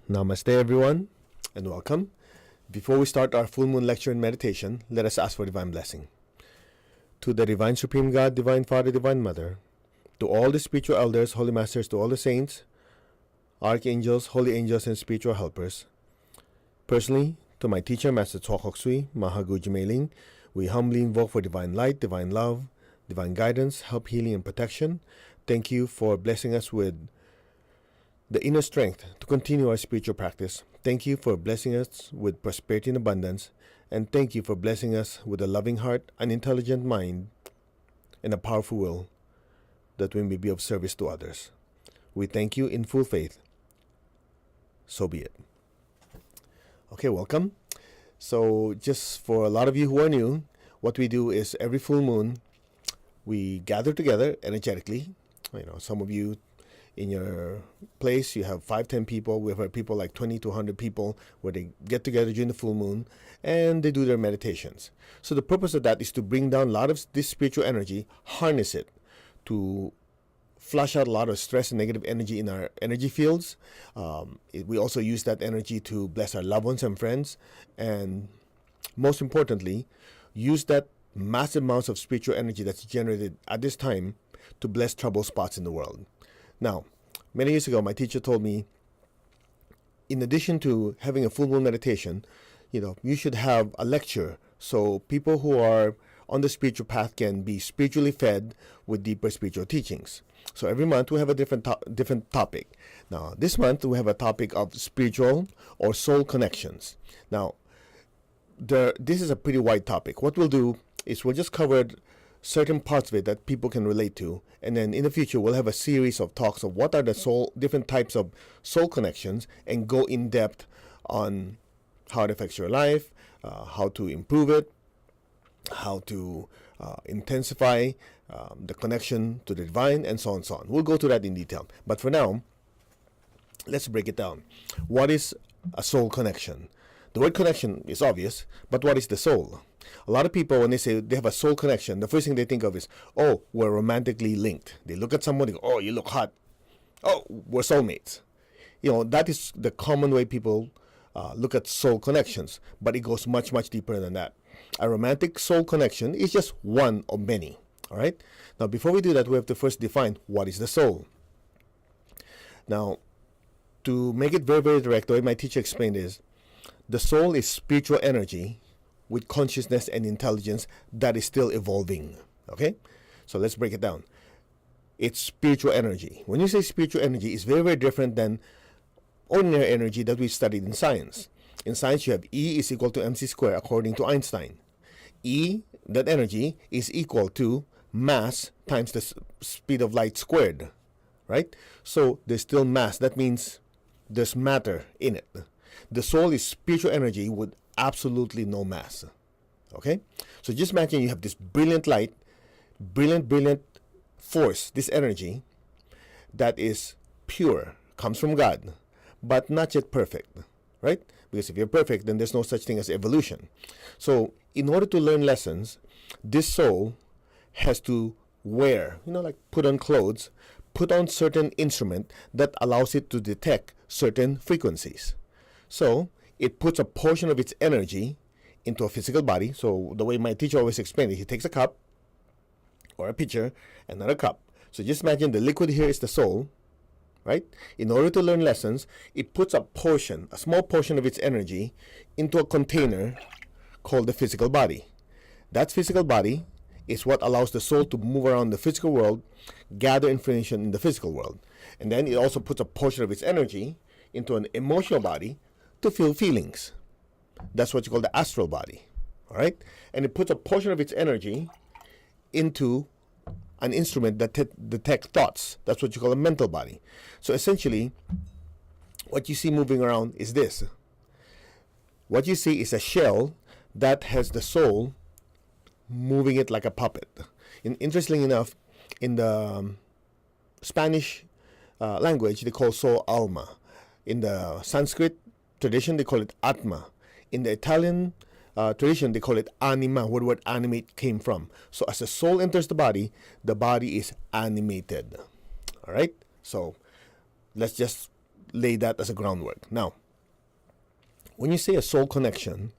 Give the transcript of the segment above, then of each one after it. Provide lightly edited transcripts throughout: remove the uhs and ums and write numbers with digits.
Namaste, everyone, and welcome. Before we start our full moon lecture and meditation, let us ask for divine blessing. To the Divine Supreme God, Divine Father, Divine Mother, to all the spiritual elders, holy masters, to all the saints, archangels, holy angels, and spiritual helpers. Personally, to my teacher, Master Chok Hok Sui, Mahaguji Meiling, we humbly invoke for divine light, divine love, divine guidance, help, healing, and protection. Thank you for blessing us with the inner strength to continue our spiritual practice. Thank you for blessing us with prosperity and abundance. And thank you for blessing us with a loving heart, an intelligent mind, and a powerful will that we may be of service to others. We thank you in full faith. So be it. Okay, welcome. So just for a lot of you who are new, what we do is every full moon, we gather together energetically. Some of you in your place, you have 5-10 people. We have people like 20 to 100 people where they get together during the full moon and they do their meditations. So the purpose of that is to bring down a lot of this spiritual energy, harness it to flush out a lot of stress and negative energy in our energy fields. We also use that energy to bless our loved ones and friends. And most importantly, use that massive amounts of spiritual energy that's generated at this time to bless trouble spots in the world. Now, many years ago, my teacher told me, in addition to having a full moon meditation, you should have a lecture so people who are on the spiritual path can be spiritually fed with deeper spiritual teachings. So every month we have a different topic. Now, this month we have a topic of spiritual or soul connections. Now, this is a pretty wide topic. What we'll do is we'll just cover certain parts of it that people can relate to, and then in the future we'll have a series of talks of what are the different types of soul connections, and go in depth on how it affects your life, how to improve it, how to intensify the connection to the divine, and so on and so on. We'll go to that in detail, but for now, let's break it down. What is a soul connection? The word connection is obvious, but what is the soul? A lot of people, when they say they have a soul connection, the first thing they think of is, oh, we're romantically linked. They look at someone, they go, oh, you look hot. Oh, we're soulmates. That is the common way people look at soul connections, but it goes much, much deeper than that. A romantic soul connection is just one of many, all right? Now, before we do that, we have to first define what is the soul. Now, to make it very, very direct, the way my teacher explained is, the soul is spiritual energy with consciousness and intelligence that is still evolving. Okay? So let's break it down. It's spiritual energy. When you say spiritual energy, it's very, very different than ordinary energy that we studied in science. In science, you have E is equal to mc squared according to Einstein. E, that energy, is equal to mass times the speed of light squared. Right? So there's still mass. That means there's matter in it. The soul is spiritual energy with absolutely no mass. Okay? So just imagine you have this brilliant light, brilliant force, this energy that is pure, comes from God, but not yet perfect. Right? Because if you're perfect, then there's no such thing as evolution. So in order to learn lessons, this soul has to wear, like put on clothes, put on certain instrument that allows it to detect certain frequencies. So it puts a portion of its energy into a physical body. So the way my teacher always explained it, he takes a cup or a pitcher and another cup. So just imagine the liquid here is the soul, right? In order to learn lessons, it puts a small portion of its energy into a container called the physical body. That physical body is what allows the soul to move around the physical world, gather information in the physical world. And then it also puts a portion of its energy into an emotional body to feel feelings. That's what you call the astral body. All right? And it puts a portion of its energy into an instrument that detects thoughts. That's what you call a mental body. So essentially, what you see moving around is this. What you see is a shell that has the soul moving it like a puppet. Interestingly enough, in the Spanish language, they call soul alma. In the Sanskrit tradition, they call it atma. In the Italian tradition, they call it anima, where the word animate came from. So as the soul enters the body is animated. All right? So let's just lay that as a groundwork. Now, when you say a soul connection,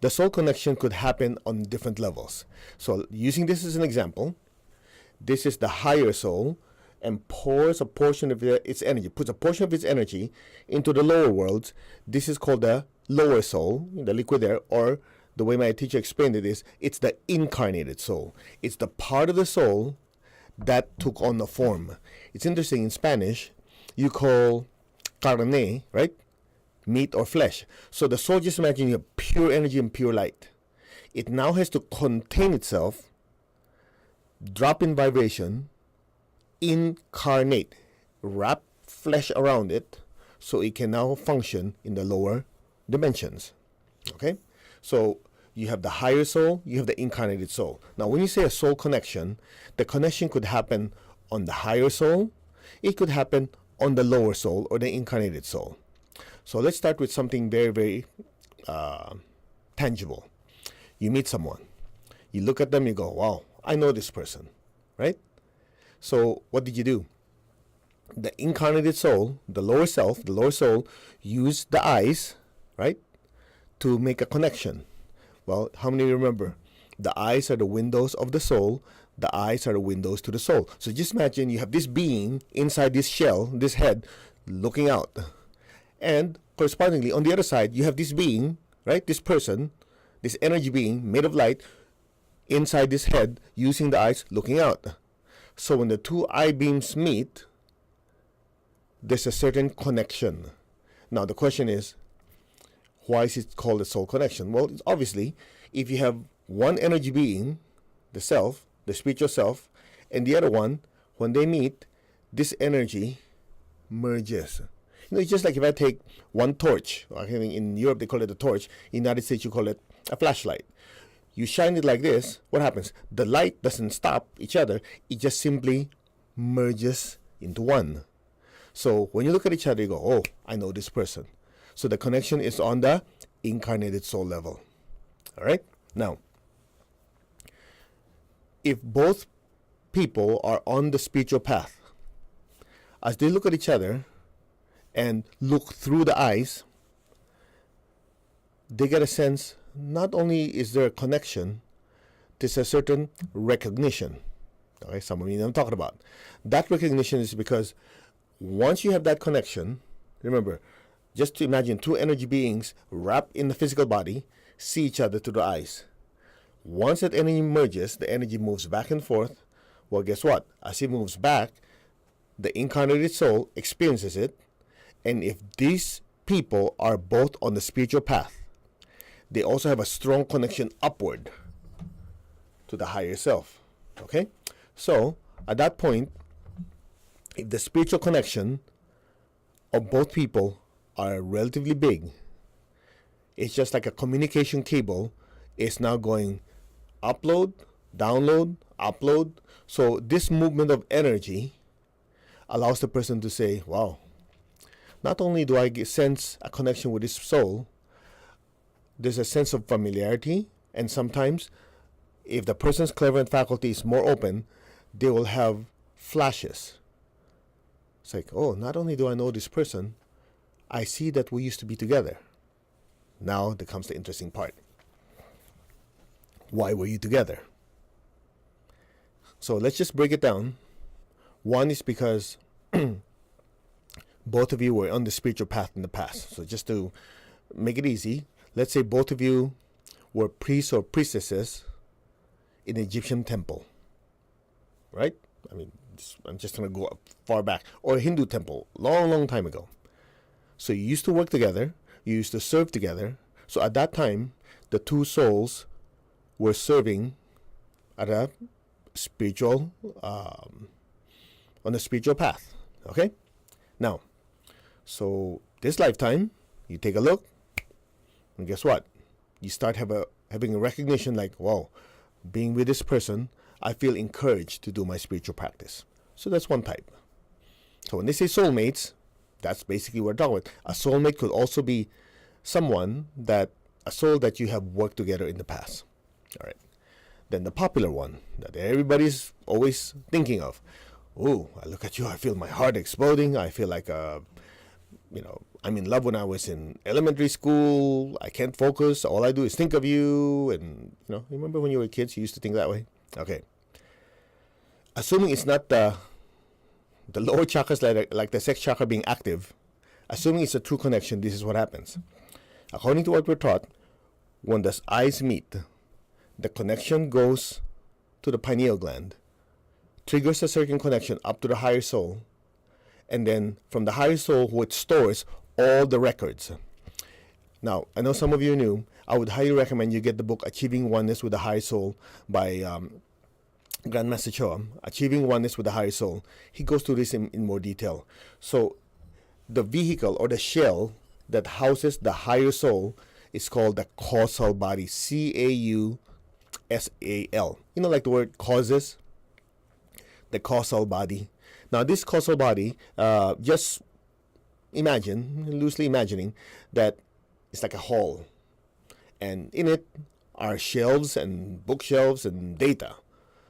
the soul connection could happen on different levels. So using this as an example, this is the higher soul and pours a portion of its energy, puts a portion of its energy into the lower worlds. This is called the lower soul, the liquid there, or the way my teacher explained it is, it's the incarnated soul. It's the part of the soul that took on a form. It's interesting, in Spanish, you call carne, right? Meat or flesh. So the soul, just imagine you have pure energy and pure light. It now has to contain itself, drop in vibration, incarnate, wrap flesh around it, so it can now function in the lower dimensions. Okay? So you have the higher soul, you have the incarnated soul. Now when you say a soul connection, the connection could happen on the higher soul, it could happen on the lower soul or the incarnated soul. So let's start with something very, very tangible. You meet someone, you look at them, you go, wow, I know this person, right? So what did you do? The incarnated soul, the lower self, the lower soul, used the eyes, right, to make a connection. Well, how many remember? The eyes are the windows of the soul. The eyes are the windows to the soul. So just imagine you have this being inside this shell, this head, looking out. And correspondingly, on the other side, you have this being, right, this person, this energy being made of light, inside this head, using the eyes, looking out. So when the two eye beams meet, there's a certain connection. Now the question is, why is it called a soul connection? Well, it's obviously, if you have one energy being, the self, the spiritual self, and the other one, when they meet, this energy merges. You know, it's just like if I take one torch, I think in Europe they call it a torch, in the United States you call it a flashlight. You shine it like this, what happens? The light doesn't stop each other, it just simply merges into one. So when you look at each other, you go, oh, I know this person. So the connection is on the incarnated soul level. All right? Now, if both people are on the spiritual path, as they look at each other and look through the eyes, they get a sense, not only is there a connection, there's a certain recognition. Okay, some of you know what I'm talking about. That recognition is because once you have that connection, remember, just to imagine two energy beings wrapped in the physical body, see each other through the eyes. Once that energy merges, the energy moves back and forth. Well, guess what? As it moves back, the incarnated soul experiences it. And if these people are both on the spiritual path, they also have a strong connection upward to the higher self. Okay? So, at that point, if the spiritual connection of both people are relatively big, it's just like a communication cable. It's now going upload, download, upload. So this movement of energy allows the person to say, wow, not only do I sense a connection with this soul, there's a sense of familiarity. And sometimes if the person's clairvoyant faculty is more open, they will have flashes. It's like, oh, not only do I know this person, I see that we used to be together. Now there comes the interesting part. Why were you together? So let's just break it down. One is because both of you were on the spiritual path in the past. So just to make it easy, let's say both of you were priests or priestesses in the Egyptian temple. Right? I mean, I'm just going to go far back. Or a Hindu temple, long, long time ago. So you used to work together, you used to serve together. So at that time, the two souls were serving at a spiritual, on a spiritual path. Okay? Now, so this lifetime, you take a look, and guess what? You start having a recognition like, wow, being with this person, I feel encouraged to do my spiritual practice. So that's one type. So when they say soulmates, that's basically what we're talking about. A soulmate could also be someone a soul that you have worked together in the past. All right. Then the popular one that everybody's always thinking of. Oh, I look at you, I feel my heart exploding. I feel like I'm in love when I was in elementary school. I can't focus. All I do is think of you. And, remember when you were kids, you used to think that way? Okay. Assuming it's not the lower chakras like the sex chakra being active, assuming it's a true connection, this is what happens. According to what we're taught, when the eyes meet, the connection goes to the pineal gland, triggers a certain connection up to the higher soul, and then from the higher soul, which stores all the records. Now, I know some of you are new. I would highly recommend you get the book Achieving Oneness with the Higher Soul by Grandmaster Choa. Achieving Oneness with the Higher Soul. He goes through this in more detail. So the vehicle or the shell that houses the higher soul is called the causal body. Causal. Like the word causes. The causal body. Now this causal body, just loosely imagining that it's like a hall. And in it are shelves and bookshelves and data.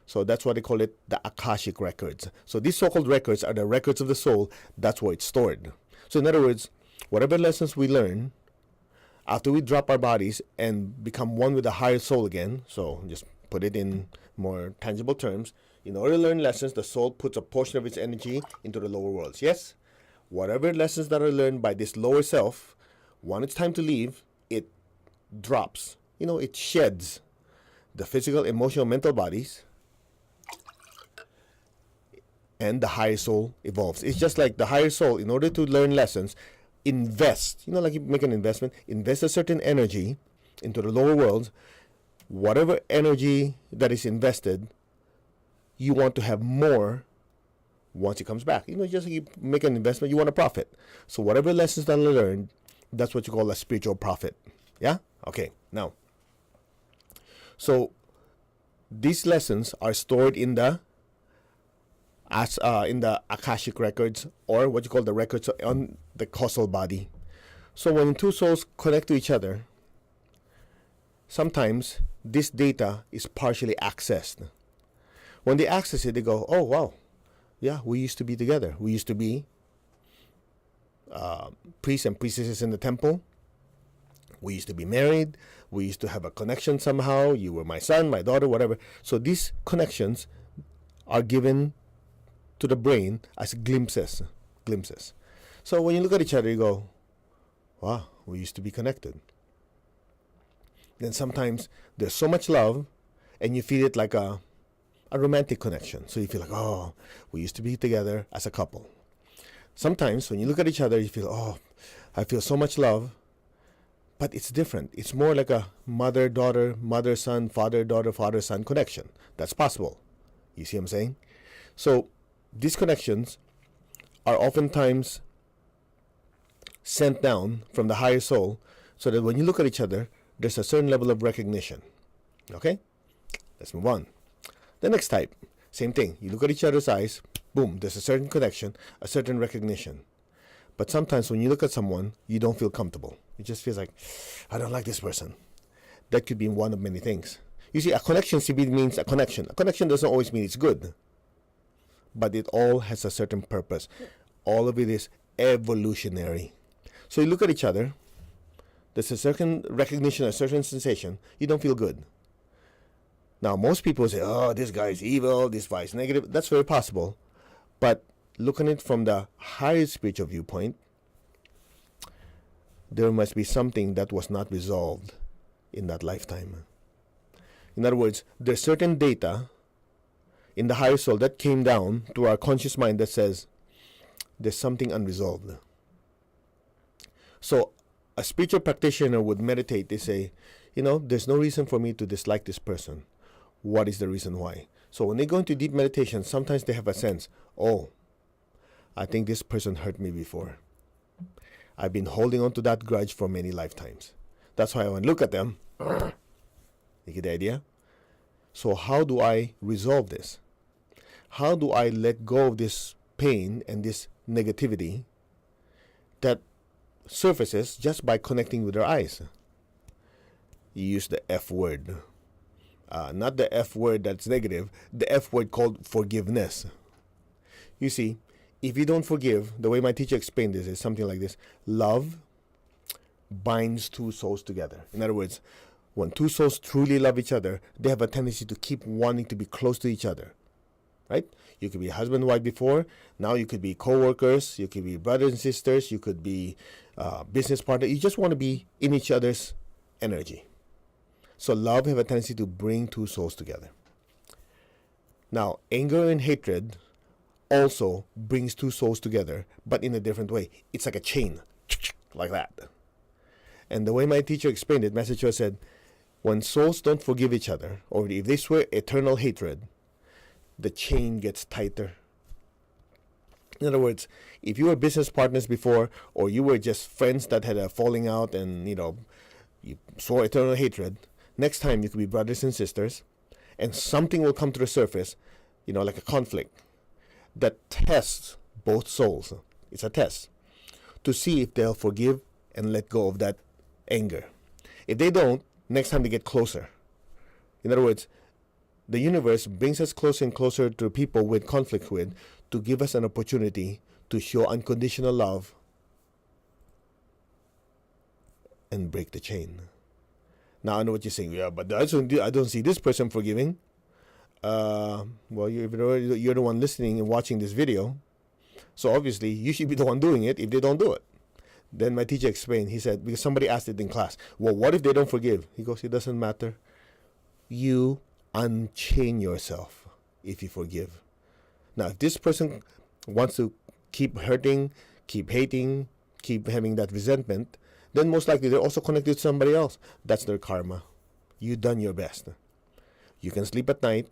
So that's why they call it the Akashic records. So these so-called records are the records of the soul. That's where it's stored. So in other words, whatever lessons we learn, after we drop our bodies and become one with the higher soul again, so just put it in more tangible terms, in order to learn lessons, the soul puts a portion of its energy into the lower worlds. Yes? Whatever lessons that are learned by this lower self, when it's time to leave, it drops. It sheds the physical, emotional, mental bodies, and the higher soul evolves. It's just like the higher soul, in order to learn lessons, invest, like you make an investment, invest a certain energy into the lower worlds. Whatever energy that is invested, you want to have more once it comes back. Just like you make an investment, you want a profit. So whatever lessons that are learned, that's what you call a spiritual profit. Yeah? Okay, now. So these lessons are stored in the Akashic records, or what you call the records on the causal body. So when two souls connect to each other, sometimes this data is partially accessed. When they access it, they go, oh, wow, yeah, we used to be together. We used to be priests and priestesses in the temple. We used to be married. We used to have a connection somehow. You were my son, my daughter, whatever. So these connections are given to the brain as glimpses. So when you look at each other, you go, wow, we used to be connected. Then sometimes there's so much love, and you feel it like a romantic connection. So you feel like, oh, we used to be together as a couple. Sometimes when you look at each other, you feel, oh, I feel so much love, but it's different. It's more like a mother-daughter, mother-son, father-daughter, father-son connection. That's possible. You see what I'm saying? So these connections are oftentimes sent down from the higher soul so that when you look at each other, there's a certain level of recognition. Okay? Let's move on. The next type, same thing. You look at each other's eyes, boom, there's a certain connection, a certain recognition. But sometimes when you look at someone, you don't feel comfortable. It just feels like, I don't like this person. That could be one of many things. You see, a connection simply means a connection. A connection doesn't always mean it's good. But it all has a certain purpose. All of it is evolutionary. So you look at each other, there's a certain recognition, a certain sensation, you don't feel good. Now, most people say, oh, this guy is evil, this guy is negative. That's very possible. But looking at it from the higher spiritual viewpoint, there must be something that was not resolved in that lifetime. In other words, there's certain data in the higher soul that came down to our conscious mind that says there's something unresolved. So a spiritual practitioner would meditate. They say, there's no reason for me to dislike this person. What is the reason why? So when they go into deep meditation, sometimes they have a sense, oh, I think this person hurt me before. I've been holding on to that grudge for many lifetimes. That's why when I look at them, you get the idea? So how do I resolve this? How do I let go of this pain and this negativity that surfaces just by connecting with their eyes? You use the F word. Not the F word that's negative, the F word called forgiveness. You see, if you don't forgive, the way my teacher explained this is something like this: love binds two souls together. In other words, when two souls truly love each other, they have a tendency to keep wanting to be close to each other, right? You could be husband and wife before. Now you could be co-workers. You could be brothers and sisters. You could be business partner. You just want to be in each other's energy. So love have a tendency to bring two souls together. Now, anger and hatred also brings two souls together, but in a different way. It's like a chain, like that. And the way my teacher explained it, Master Cho said, when souls don't forgive each other, or if they swear eternal hatred, the chain gets tighter. In other words, if you were business partners before, or you were just friends that had a falling out and, you swore eternal hatred, next time you could be brothers and sisters, and something will come to the surface, like a conflict, that tests both souls. It's a test to see if they'll forgive and let go of that anger. If they don't, next time they get closer. In other words, the universe brings us closer and closer to people with conflict with, to give us an opportunity to show unconditional love and break the chain. Now I know what you're saying. Yeah, but I don't see this person forgiving. Well, you're the one listening and watching this video, so obviously you should be the one doing it if they don't do it. Then my teacher explained. He said, because somebody asked it in class, well, what if they don't forgive? He goes, it doesn't matter. You unchain yourself if you forgive. Now, if this person wants to keep hurting, keep hating, keep having that resentment, then most likely they're also connected to somebody else. That's their karma. You've done your best. You can sleep at night.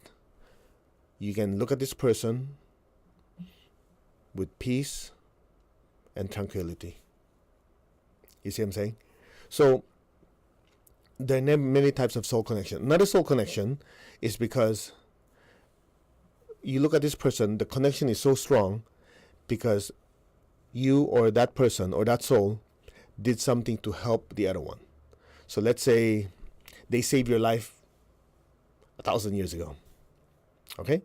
You can look at this person with peace and tranquility. You see what I'm saying? So there are many types of soul connection. Another soul connection is because you look at this person, the connection is so strong because you or that person or that soul did something to help the other one. So let's say they saved your life 1,000 years ago. Okay?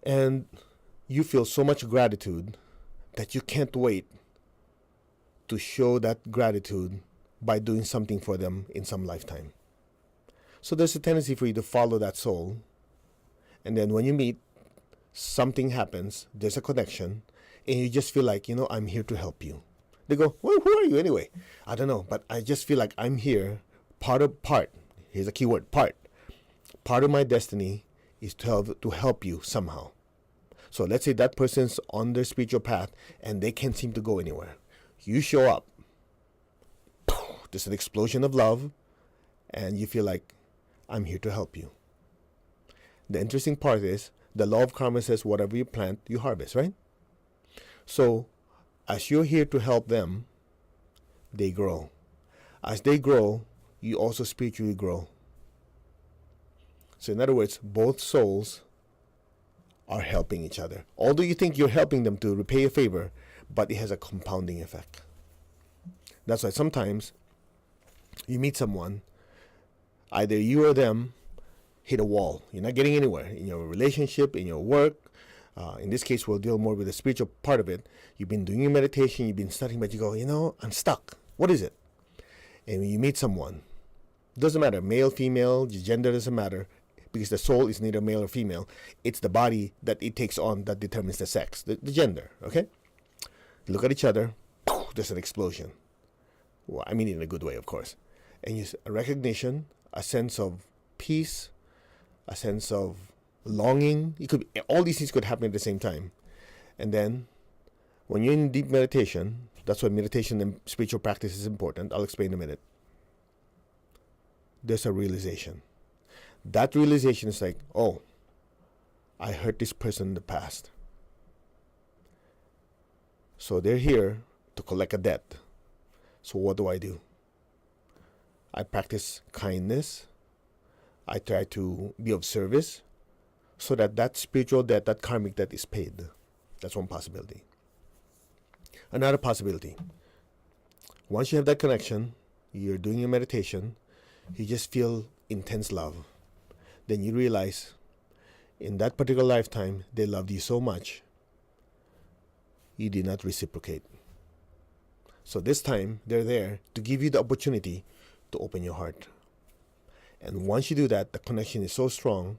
And you feel so much gratitude that you can't wait to show that gratitude by doing something for them in some lifetime. So there's a tendency for you to follow that soul. And then when you meet, something happens, there's a connection, and you just feel like, I'm here to help you. They go, well, who are you anyway? I don't know, but I just feel like I'm here, part. Here's a key word, part. Part of my destiny is to help you somehow. So let's say that person's on their spiritual path and they can't seem to go anywhere. You show up. There's an explosion of love, and you feel like, I'm here to help you. The interesting part is, the law of karma says whatever you plant, you harvest, right? So, as you're here to help them, they grow. As they grow, you also spiritually grow. So in other words, both souls are helping each other. Although you think you're helping them to repay a favor, but it has a compounding effect. That's why sometimes you meet someone, either you or them hit a wall. You're not getting anywhere in your relationship, in your work. In this case, we'll deal more with the spiritual part of it. You've been doing your meditation, you've been studying, but you go, I'm stuck. What is it? And when you meet someone, doesn't matter, male, female, gender doesn't matter, because the soul is neither male or female. It's the body that it takes on that determines the sex, the gender, okay? Look at each other, there's an explosion. Well, I mean in a good way, of course. And a recognition, a sense of peace, a sense of longing. All these things could happen at the same time. And then, when you're in deep meditation, that's why meditation and spiritual practice is important. I'll explain in a minute. There's a realization. That realization is like, oh, I hurt this person in the past. So they're here to collect a debt. So what do? I practice kindness. I try to be of service so that spiritual debt, that karmic debt is paid. That's one possibility. Another possibility, once you have that connection, you're doing your meditation, you just feel intense love. Then you realize in that particular lifetime, they loved you so much you did not reciprocate. So this time, they're there to give you the opportunity to open your heart. And once you do that, the connection is so strong,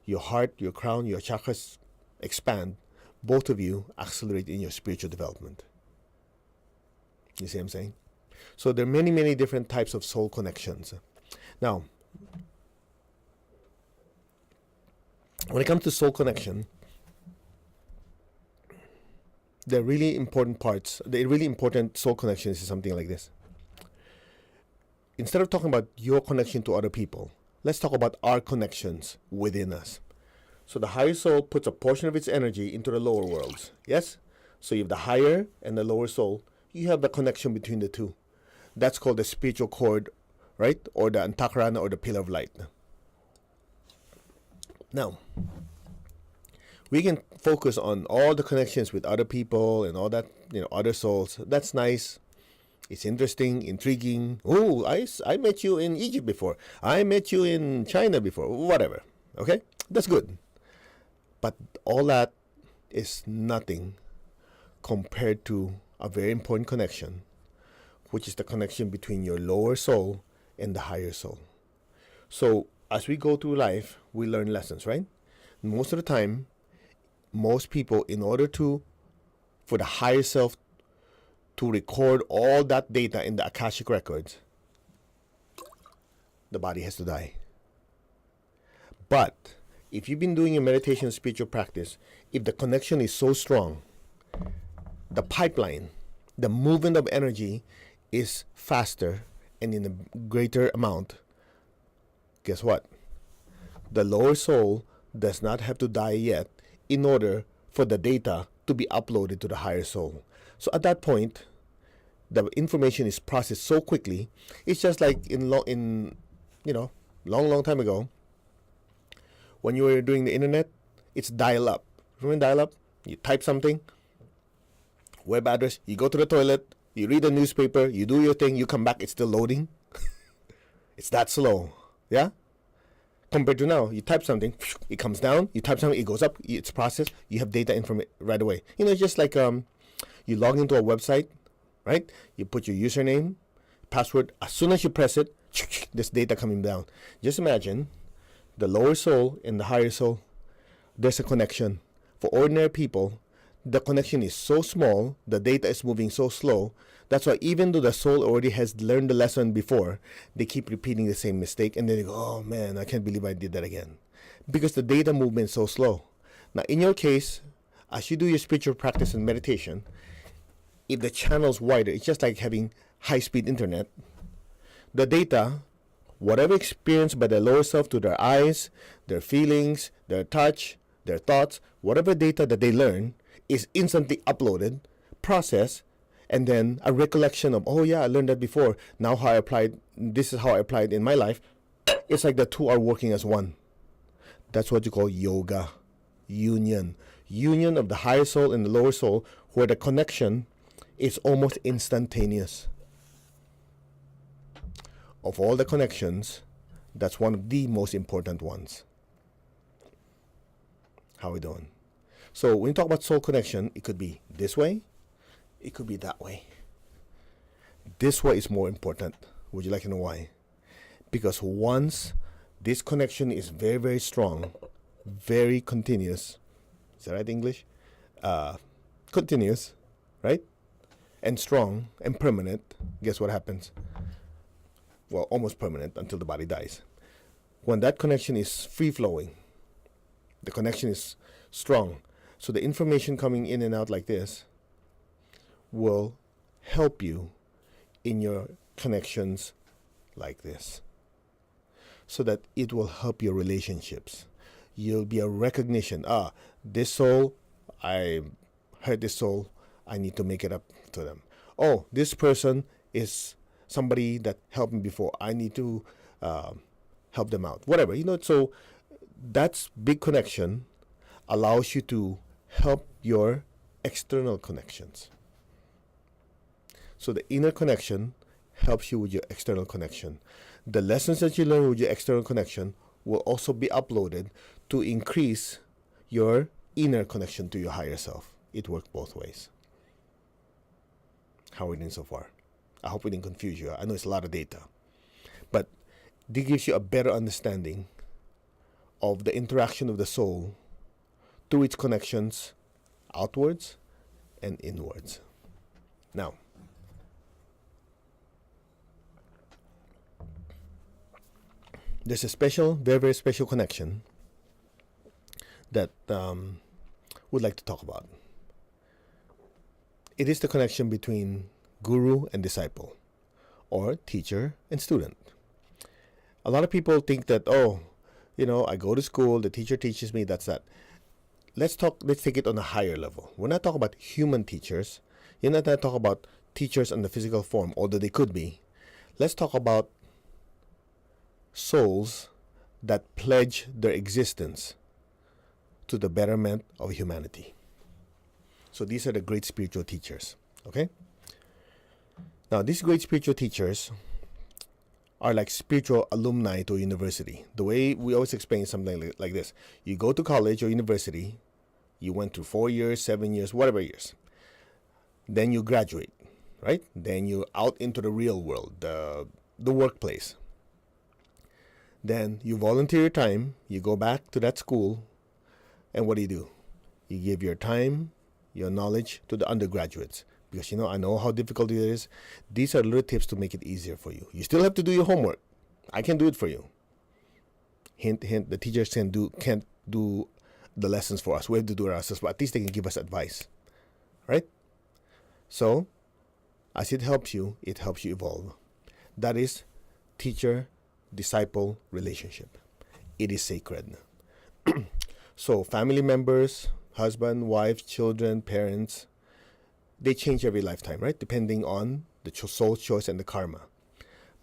your heart, your crown, your chakras expand. Both of you accelerate in your spiritual development. You see what I'm saying? So there are many, many different types of soul connections. Now, when it comes to soul connection, the really important parts, the really important soul connections is something like this. Instead of talking about your connection to other people, let's talk about our connections within us. So the higher soul puts a portion of its energy into the lower worlds. Yes? So you have the higher and the lower soul. You have the connection between the two. That's called the spiritual cord, right? Or the antakarana, or the pillar of light. Now, we can focus on all the connections with other people and all that, other souls. That's nice. It's interesting, intriguing. Oh, I met you in Egypt before. I met you in China before. Whatever. Okay? That's good. But all that is nothing compared to a very important connection, which is the connection between your lower soul and the higher soul. So as we go through life, we learn lessons, right? Most of the time, most people, in order for the higher self to record all that data in the Akashic records, the body has to die. But if you've been doing your meditation and spiritual practice, if the connection is so strong, the pipeline, the movement of energy is faster and in a greater amount, guess what? The lower soul does not have to die yet in order for the data to be uploaded to the higher soul. So at that point, the information is processed so quickly. It's just like long time ago, when you were doing the internet, it's dial-up. Remember dial-up? You type something, web address, you go to the toilet, you read the newspaper, you do your thing, you come back, it's still loading. It's that slow. Yeah? Compared to now, you type something, it comes down, you type something, it goes up, it's processed, you have data information right away. It's just like you log into a website, right? You put your username, password, as soon as you press it, this data coming down. Just imagine the lower soul and the higher soul, there's a connection. For ordinary people, the connection is so small, the data is moving so slow. That's why even though the soul already has learned the lesson before, they keep repeating the same mistake, and then they go, oh man, I can't believe I did that again. Because the data movement is so slow. Now in your case, as you do your spiritual practice and meditation, if the channel's wider, it's just like having high-speed internet. The data, whatever experienced by the lower self to their eyes, their feelings, their touch, their thoughts, whatever data that they learn is instantly uploaded, processed, and then a recollection of, oh yeah, I learned that before. Now how I applied, this is how I applied in my life. It's like the two are working as one. That's what you call yoga, union. Union of the higher soul and the lower soul, where the connection is almost instantaneous. Of all the connections, that's one of the most important ones. How are we doing? So when you talk about soul connection, it could be this way, it could be that way. This way is more important. Would you like to know why? Because once this connection is very, very strong, very continuous, is that right English? Continuous, right? And strong and permanent, guess what happens? Well, almost permanent until the body dies. When that connection is free-flowing, the connection is strong, so the information coming in and out like this will help you in your connections like this, so that it will help your relationships. You'll be a recognition. This soul, I heard this soul, I need to make it up to them. Oh, this person is somebody that helped me before. I need to help them out. Whatever, so that's big connection allows you to help your external connections. So the inner connection helps you with your external connection. The lessons that you learn with your external connection will also be uploaded to increase your inner connection to your higher self. It works both ways. How are we doing so far? I hope we didn't confuse you. I know it's a lot of data. But this gives you a better understanding of the interaction of the soul through its connections outwards and inwards. Now, there's a special, very, very special connection that we'd like to talk about. It is the connection between guru and disciple, or teacher and student. A lot of people think that, I go to school, the teacher teaches me, that's that. Let's take it on a higher level. We're not talking about human teachers. You're not talking about teachers in the physical form, although they could be. Let's talk about souls that pledge their existence to the betterment of humanity. So these are the great spiritual teachers, okay? Now, these great spiritual teachers are like spiritual alumni to a university. The way we always explain something like this. You go to college or university, you went through 4 years, 7 years, whatever years. Then you graduate, right? Then you're out into the real world, the workplace. Then you volunteer your time, you go back to that school, and what do? You give your time, your knowledge to the undergraduates. Because, I know how difficult it is. These are little tips to make it easier for you. You still have to do your homework. I can do it for you. Hint, hint, the teachers can't do the lessons for us. We have to do it ourselves, but at least they can give us advice. Right? So, as it helps you evolve. That is teacher-disciple relationship. It is sacred. So, family members, husband, wife, children, parents, they change every lifetime, right? Depending on the soul's choice and the karma.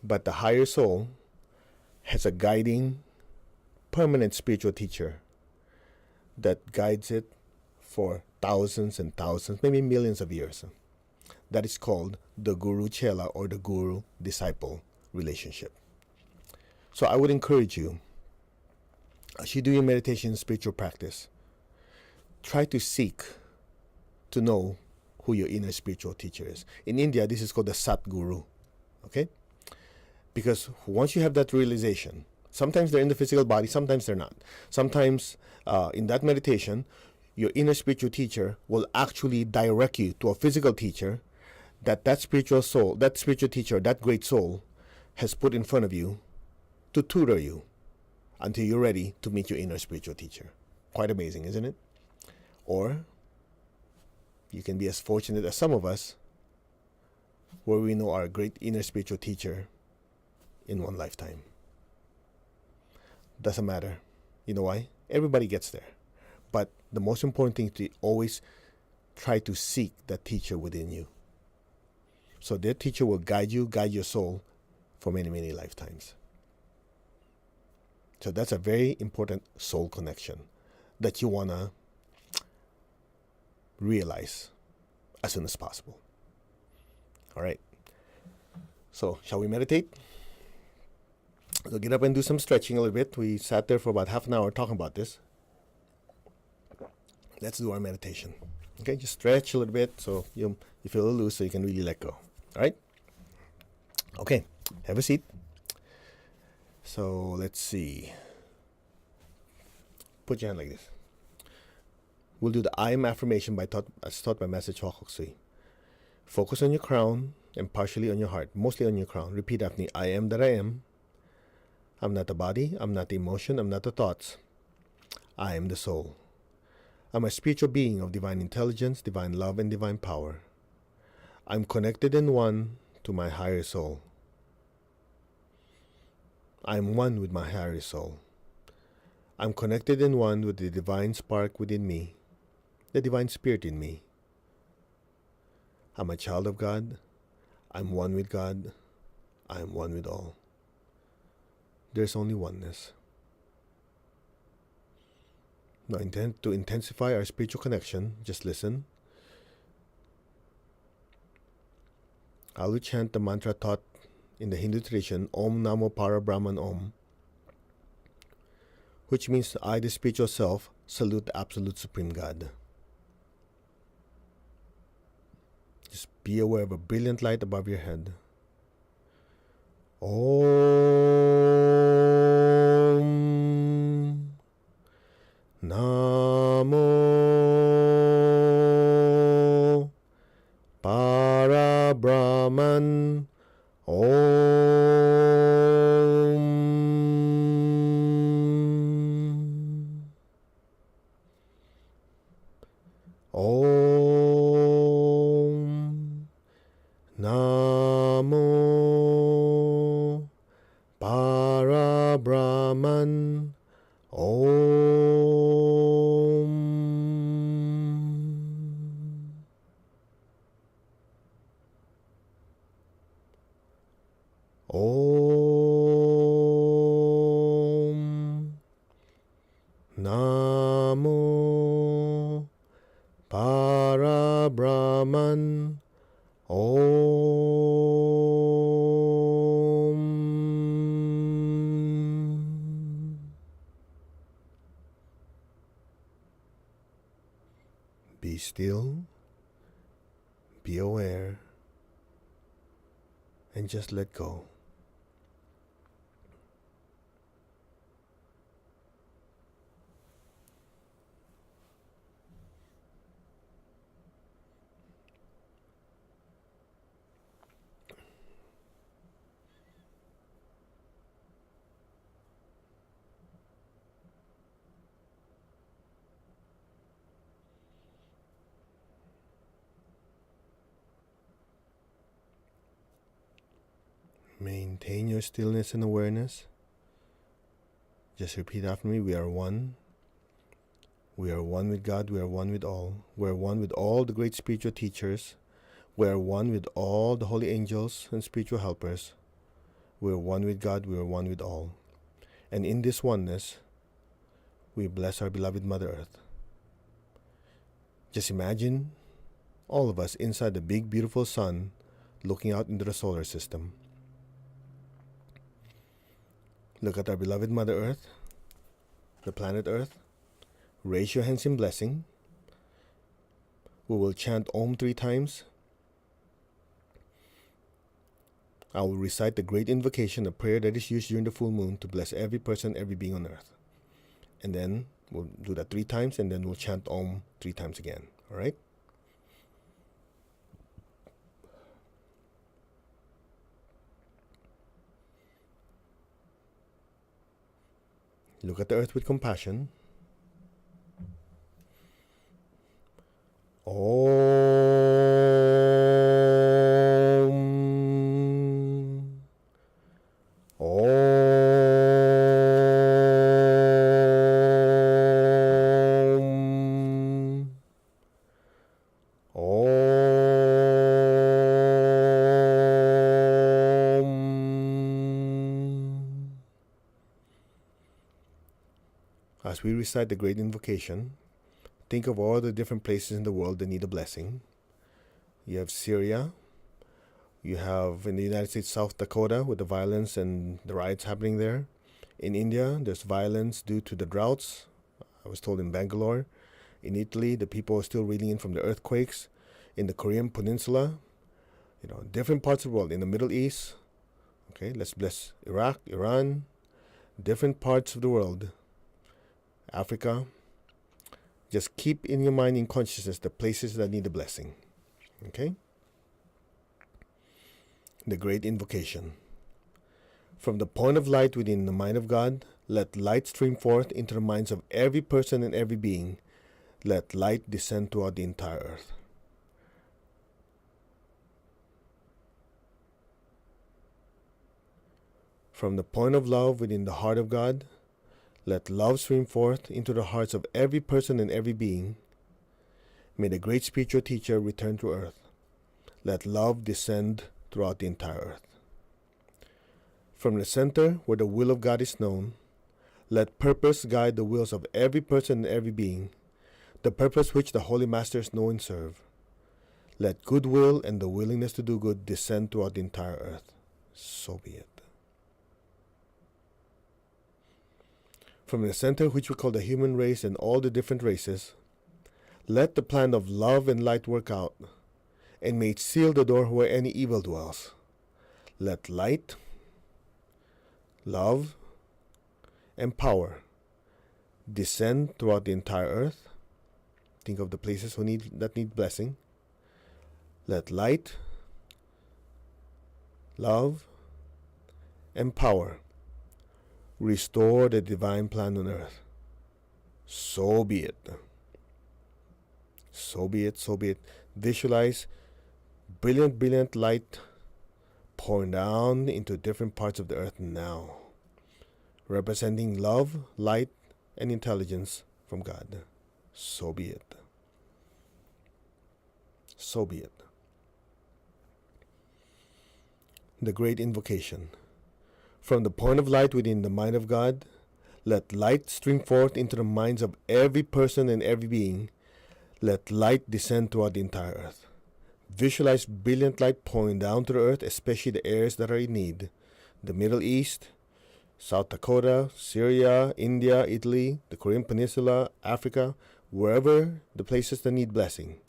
But the higher soul has a guiding, permanent spiritual teacher that guides it for thousands and thousands, maybe millions of years. That is called the guru-chela or the guru-disciple relationship. So I would encourage you, as you do your meditation and spiritual practice, try to seek to know who your inner spiritual teacher is. In India, this is called the Satguru. Okay? Because once you have that realization, sometimes they're in the physical body, sometimes they're not. Sometimes in that meditation, your inner spiritual teacher will actually direct you to a physical teacher that spiritual soul, that spiritual teacher, that great soul has put in front of you to tutor you until you're ready to meet your inner spiritual teacher. Quite amazing, isn't it? Or you can be as fortunate as some of us, where we know our great inner spiritual teacher in one lifetime. Doesn't matter. You know why? Everybody gets there. But the most important thing is to always try to seek that teacher within you. So that teacher will guide your soul for many, many lifetimes. So that's a very important soul connection that you want to realize as soon as possible. All right. So, shall we meditate? So get up and do some stretching a little bit. We sat there for about half an hour talking about this. Let's do our meditation. Okay, just stretch a little bit so you feel a little loose so you can really let go. All right? Okay, have a seat. So let's see. Put your hand like this. We'll do the I am affirmation as taught by Master Choa Kok Sui. Focus on your crown and partially on your heart, mostly on your crown. Repeat after me. I am that I am. I'm not the body. I'm not the emotion. I'm not the thoughts. I am the soul. I'm a spiritual being of divine intelligence, divine love, and divine power. I'm connected and one to my higher soul. I'm one with my higher soul. I'm connected and one with the divine spark within me, the divine spirit in me. I'm a child of God. I'm one with God. I am one with all. There's only oneness. Now, to intensify our spiritual connection, just listen. I will chant the mantra taught in the Hindu tradition, Om Namo Para Brahman Om, which means I, the spiritual self, salute the absolute supreme God. Just be aware of a brilliant light above your head. Om Namo Parabrahman. Om Namo Parabrahman. Om Namo Parabrahman. Be still, be aware, and just let go. Maintain your stillness and awareness. Just repeat after me. We are one. We are one with God. We are one with all. We are one with all the great spiritual teachers. We are one with all the holy angels and spiritual helpers. We are one with God. We are one with all. And in this oneness, we bless our beloved Mother Earth. Just imagine all of us inside the big, beautiful sun looking out into the solar system. Look at our beloved Mother Earth, the planet Earth. Raise your hands in blessing. We will chant Om 3 times. I will recite the great invocation, a prayer that is used during the full moon to bless every person, every being on earth. And then we'll do that 3 times, and then we'll chant Om 3 times again. All right? Look at the earth with compassion. Om. Om. Om. As we recite the great invocation, think of all the different places in the world that need a blessing. You have Syria. You have in the United States, South Dakota, with the violence and the riots happening there. In India, there's violence due to the droughts. I was told in Bangalore. In Italy, the people are still reeling in from the earthquakes. In the Korean Peninsula, different parts of the world. In the Middle East, okay, let's bless Iraq, Iran, different parts of the world. Africa. Just keep in your mind, in consciousness, the places that need a blessing. Okay? The great invocation. From the point of light within the mind of God, let light stream forth into the minds of every person and every being. Let light descend throughout the entire earth. From the point of love within the heart of God, let love stream forth into the hearts of every person and every being. May the great spiritual teacher return to earth. Let love descend throughout the entire earth. From the center where the will of God is known, let purpose guide the wills of every person and every being, the purpose which the holy masters know and serve. Let goodwill and the willingness to do good descend throughout the entire earth. So be it. From the center which we call the human race and all the different races, let the plan of love and light work out, and may it seal the door where any evil dwells. Let light, love, and power descend throughout the entire earth. Think of the places that need blessing. Let light, love, and power restore the divine plan on earth. So be it. So be it, so be it. Visualize brilliant, brilliant light pouring down into different parts of the earth now, representing love, light, and intelligence from God. So be it. So be it. The great invocation. From the point of light within the mind of God, let light stream forth into the minds of every person and every being. Let light descend throughout the entire earth. Visualize brilliant light pouring down to the earth, especially the areas that are in need. The Middle East, South Dakota, Syria, India, Italy, the Korean Peninsula, Africa, wherever the places that need blessing.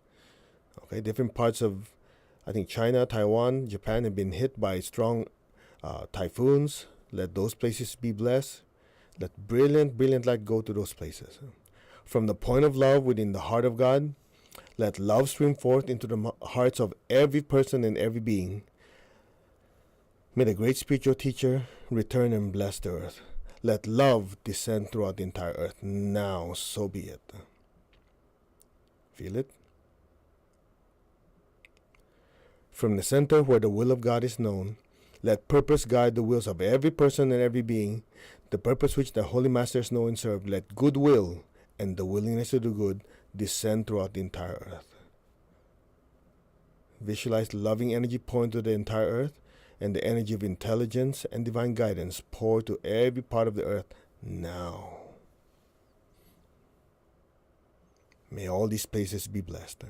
Okay, different parts of, I think, China, Taiwan, Japan have been hit by strong typhoons. Let those places be blessed. Let brilliant, brilliant light go to those places. From the point of love within the heart of God, let love stream forth into the hearts of every person and every being. May the great spiritual teacher return and bless the earth. Let love descend throughout the entire earth. Now, so be it. Feel it? From the center where the will of God is known, let purpose guide the wills of every person and every being, the purpose which the Holy Masters know and serve. Let goodwill and the willingness to do good descend throughout the entire earth. Visualize loving energy pouring to the entire earth, and the energy of intelligence and divine guidance pour to every part of the earth now. May all these places be blessed.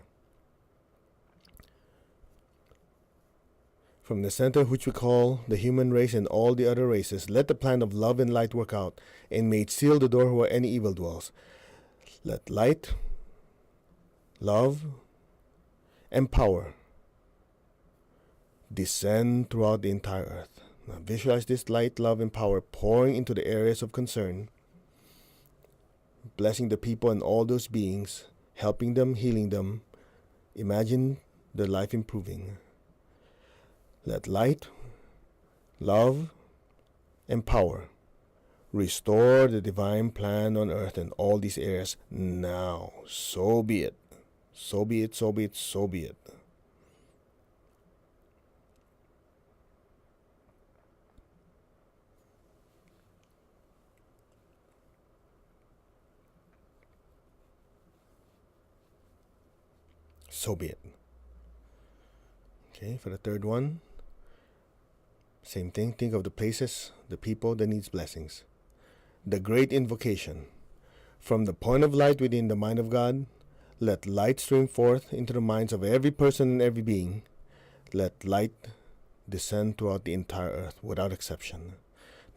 From the center which we call the human race and all the other races, let the plan of love and light work out, and may it seal the door where any evil dwells. Let light, love, and power descend throughout the entire earth. Now visualize this light, love, and power pouring into the areas of concern, blessing the people and all those beings, helping them, healing them. Imagine their life improving. Let light, love, and power restore the divine plan on earth and all these areas now. So be it. So be it, so be it, so be it. So be it. Okay, for the third one, same thing. Think of the places, the people that needs blessings. The great invocation. From the point of light within the mind of God, let light stream forth into the minds of every person and every being. Let light descend throughout the entire earth without exception.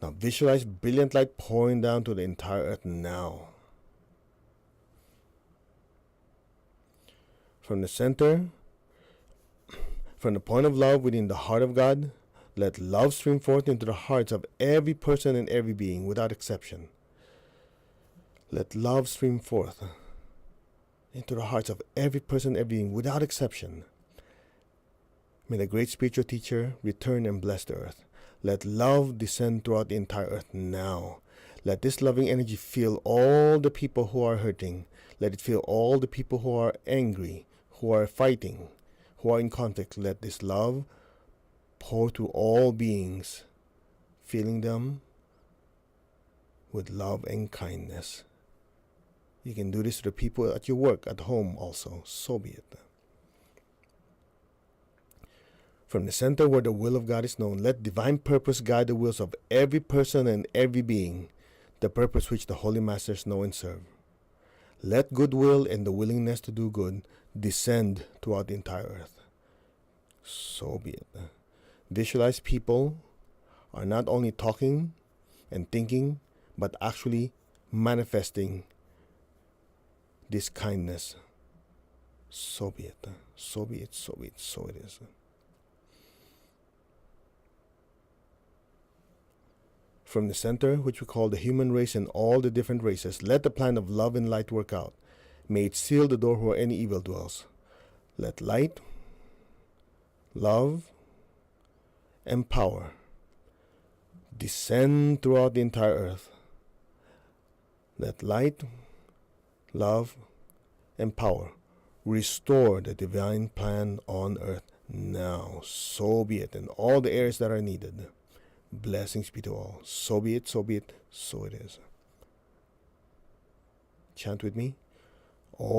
Now visualize brilliant light pouring down to the entire earth now. From the center, from the point of love within the heart of God, let love stream forth into the hearts of every person and every being without exception. Let love stream forth into the hearts of every person, every being without exception. May the great spiritual teacher return and bless the earth. Let love descend throughout the entire earth now. Let this loving energy fill all the people who are hurting. Let it fill all the people who are angry, who are fighting, who are in conflict. Let this love pour to all beings, filling them with love and kindness. You can do this to the people at your work, at home also. So be it. From the center where the will of God is known, let divine purpose guide the wills of every person and every being, the purpose which the Holy Masters know and serve. Let goodwill and the willingness to do good descend throughout the entire earth. So be it. Visualize people are not only talking and thinking, but actually manifesting this kindness. So be it. So be it, so be it, so it is. From the center, which we call the human race and all the different races, let the plan of love and light work out. May it seal the door where any evil dwells. Let light, love, and power descend throughout the entire earth. Let light, love, and power restore the divine plan on earth now. So be it in all the areas that are needed. Blessings be to all. So be it, so be it, so it is. Chant with me. Om.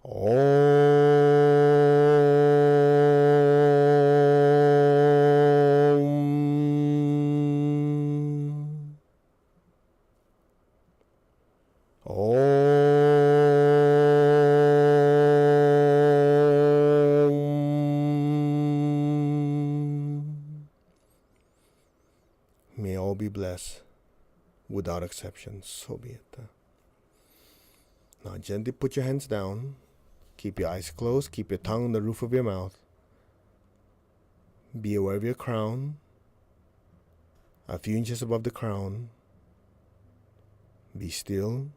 Om. May all be blessed without exception. So be it. Now gently put your hands down. Keep your eyes closed. Keep your tongue on the roof of your mouth. Be aware of your crown. A few inches above the crown. Be still.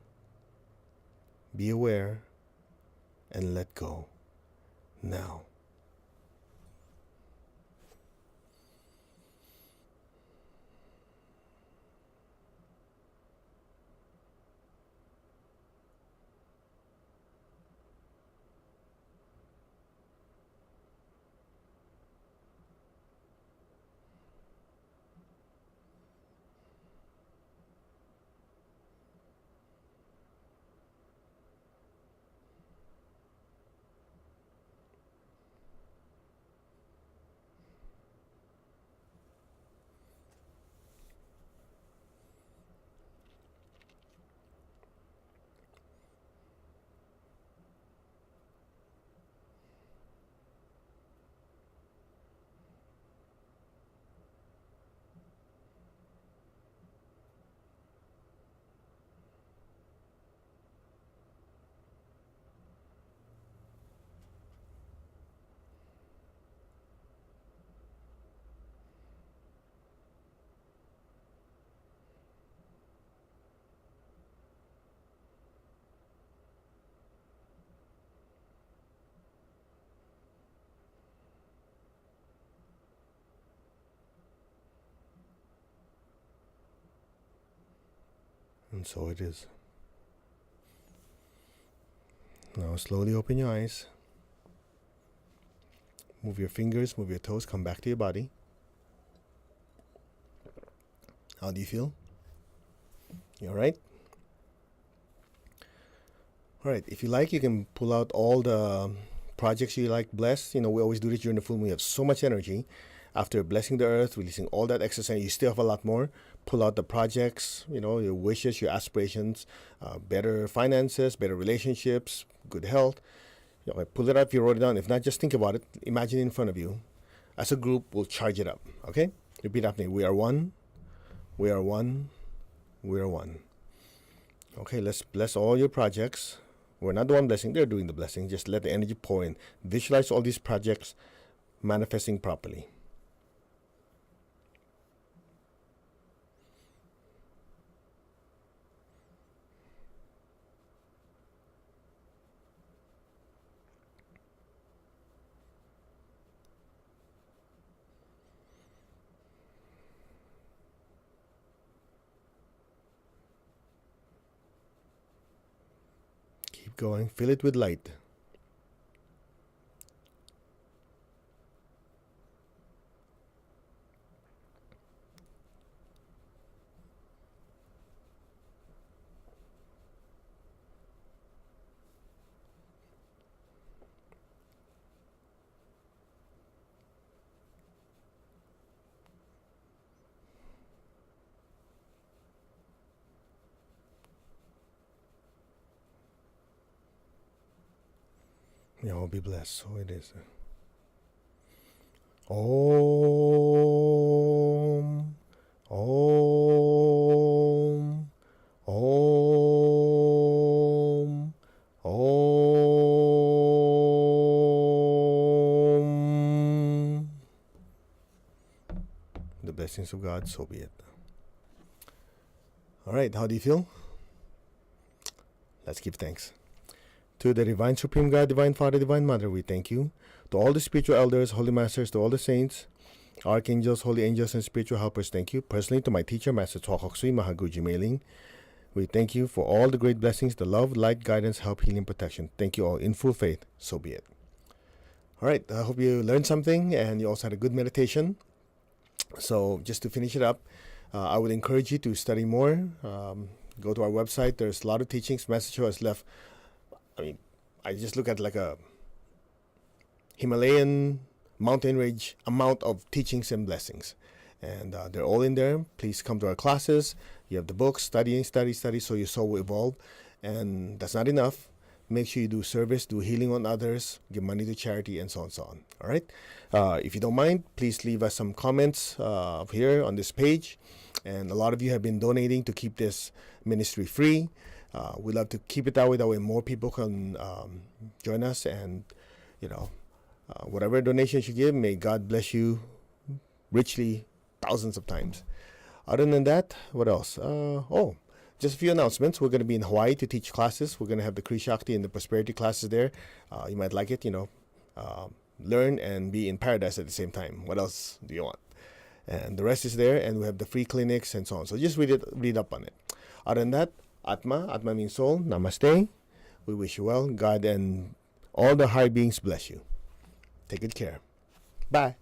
Be aware. And let go. Now. And so it is. Now slowly open your eyes. Move your fingers, move your toes, come back to your body. How do you feel? You alright? Alright, if you like, you can pull out all the projects you like blessed. You know, we always do this during the full moon. We have so much energy. After blessing the earth, releasing all that excess energy, you still have a lot more. Pull out the projects, you know, your wishes, your aspirations, better finances, better relationships, good health. You know, pull it up if you wrote it down. If not, just think about it. Imagine it in front of you. As a group, we'll charge it up. Okay? Repeat after me. We are one. We are one. We are one. Okay, let's bless all your projects. We're not the one blessing. They're doing the blessing. Just let the energy pour in. Visualize all these projects manifesting properly. Keep going. Fill it with light. May all be blessed. So it is. Om. Om. blessings of God, so be it. All right, how do you feel? Let's give thanks. To the Divine Supreme God, Divine Father, Divine Mother, we thank you. To all the spiritual elders, holy masters, to all the saints, archangels, holy angels, and spiritual helpers, thank you. Personally, to my teacher, Master Chokoksui Mahaguji Mailing, we thank you for all the great blessings, the love, light, guidance, help, healing, protection. Thank you all in full faith, so be it. All right, I hope you learned something and you also had a good meditation. So just to finish it up, I would encourage you to study more. Go to our website. There's a lot of teachings. Master has left. I just look at like a Himalayan mountain range amount of teachings and blessings. And they're all in there. Please come to our classes. You have the books, study, so your soul will evolve. And that's not enough. Make sure you do service, do healing on others, give money to charity, and so on and so on. All right? If you don't mind, please leave us some comments here on this page. And a lot of you have been donating to keep this ministry free. We'd love to keep it that way more people can join us. And, whatever donations you give, may God bless you richly thousands of times. Other than that, what else? Just a few announcements. We're going to be in Hawaii to teach classes. We're going to have the Kri Shakti and the prosperity classes there. You might like it, learn and be in paradise at the same time. What else do you want? And the rest is there, and we have the free clinics and so on. So just read up on it. Other than that, Atma means soul. Namaste. We wish you well. God and all the high beings bless you. Take good care. Bye.